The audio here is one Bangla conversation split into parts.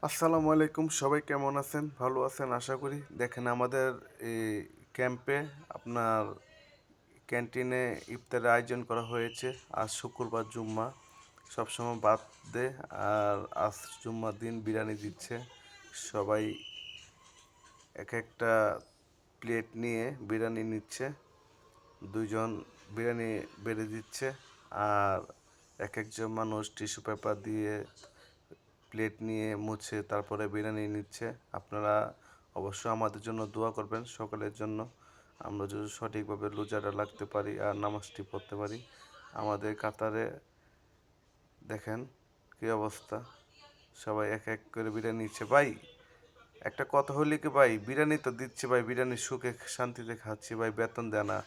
আসসালামু আলাইকুম, সবাই কেমন আছেন? ভালো আছেন আশা করি। দেখেন আমাদের এই ক্যাম্পে আপনার ক্যান্টিনে ইফতারের আয়োজন করা হয়েছে। আজ শুক্রবার জুম্মা, সবসময় বাদ দে, আর আজ জুম্মার দিন বিরিয়ানি দিচ্ছে। সবাই এক একটা প্লেট নিয়ে বিরিয়ানি নিচ্ছে। দুইজন বিরিয়ানি বেড়ে দিচ্ছে, আর এক একজন মানুষ টিস্যু পেপার দিয়ে প্লেট নিয়ে মুছে তারপরে বিরিয়ানি নিচ্ছে। আপনারা অবশ্যই আমাদের জন্য দোয়া করবেন, সকলের জন্য। আমরা যদি সঠিকভাবে রোজাটা লাগতে পারি আর নামাজটি পড়তে পারি। আমাদের কাতারে দেখেন কি অবস্থা, সবাই এক এক করে বিরিয়ানি নিচ্ছে। ভাই, একটা কথা হইলে কি ভাই, বিরিয়ানি তো দিচ্ছে ভাই, বিরিয়ানি সুখে শান্তিতে খাচ্ছি ভাই, বেতন দেয় না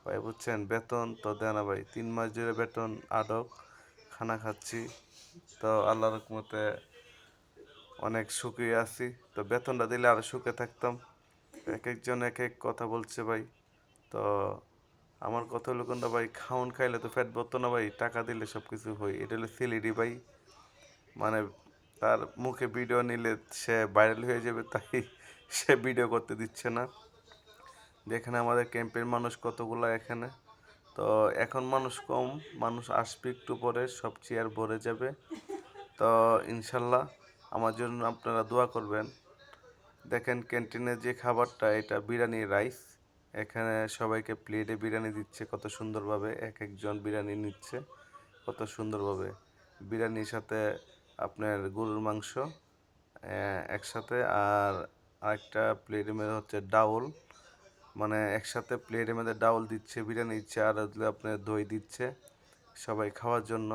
ভাই, বুঝছেন? বেতন তো দেয় না ভাই, 3 মাস ধরে বেতন আটক, খানা খাচ্ছি। তো আল্লাহর রহমতে অনেক সুখী আছি। তো বেতনটা দিলে আরো সুখে থাকতাম। এক একজন এক এক কথা বলছে ভাই। তো আমার কথা হলো কোনটা ভাই, খাউন খাইলে তো পেট ভরতো না ভাই, টাকা দিলে সব কিছু হয়। এটা হলো সিলেটি ভাই, মানে তার মুখে ভিডিও নিলে সে ভাইরাল হয়ে যাবে, তাই সে ভিডিও করতে দিচ্ছে না। দেখেন আমাদের ক্যাম্পের মানুষ কতগুলা এখানে। তো এখন মানুষ কম, মানুষ আসবে একটু পরে, সব চেয়ার ভরে যাবে। তো ইনশাল্লাহ আমার জন্য আপনারা দোয়া করবেন। দেখেন ক্যান্টিনের যে খাবারটা, এটা বিরিয়ানি রাইস। এখানে সবাইকে প্লেটে বিরিয়ানি দিচ্ছে কত সুন্দরভাবে, এক একজন বিরিয়ানি নিচ্ছে কত সুন্দরভাবে। বিরিয়ানির সাথে আপনার গরুর মাংস একসাথে, আর আরেকটা প্লেটের মধ্যে হচ্ছে ডাউল, মানে একসাথে প্লেটের মধ্যে ডাউল দিচ্ছে, বিরিয়ানি দিচ্ছে, আর হচ্ছে আপনার দই দিচ্ছে সবাই খাওয়ার জন্য।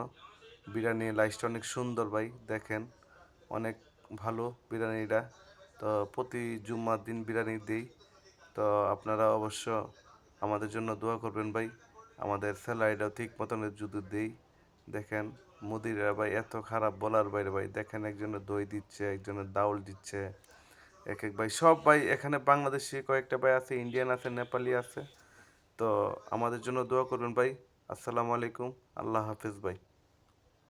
বিরিয়ানি লাইসটা অনেক সুন্দর ভাই, দেখেন অনেক ভালো বিরিয়ানিটা। তো প্রতি জুম্মার দিন বিরিয়ানি দিই। তো আপনারা অবশ্য আমাদের জন্য দোয়া করবেন ভাই। আমাদের স্যালারিটাও ঠিক মতন যদি দিই। দেখেন মুদিরা ভাই এত খারাপ বলার বাইরে ভাই, দেখেন একজনের দই দিচ্ছে, একজনের ডাউল দিচ্ছে, এক এক ভাই, সব ভাই এখানে বাংলাদেশি কয়েকটা ভাই আছে, ইন্ডিয়ান আছে, নেপালি আছে। তো আমাদের জন্য দোয়া করবেন ভাই। আসসালামু আলাইকুম, আল্লাহ হাফিজ ভাই।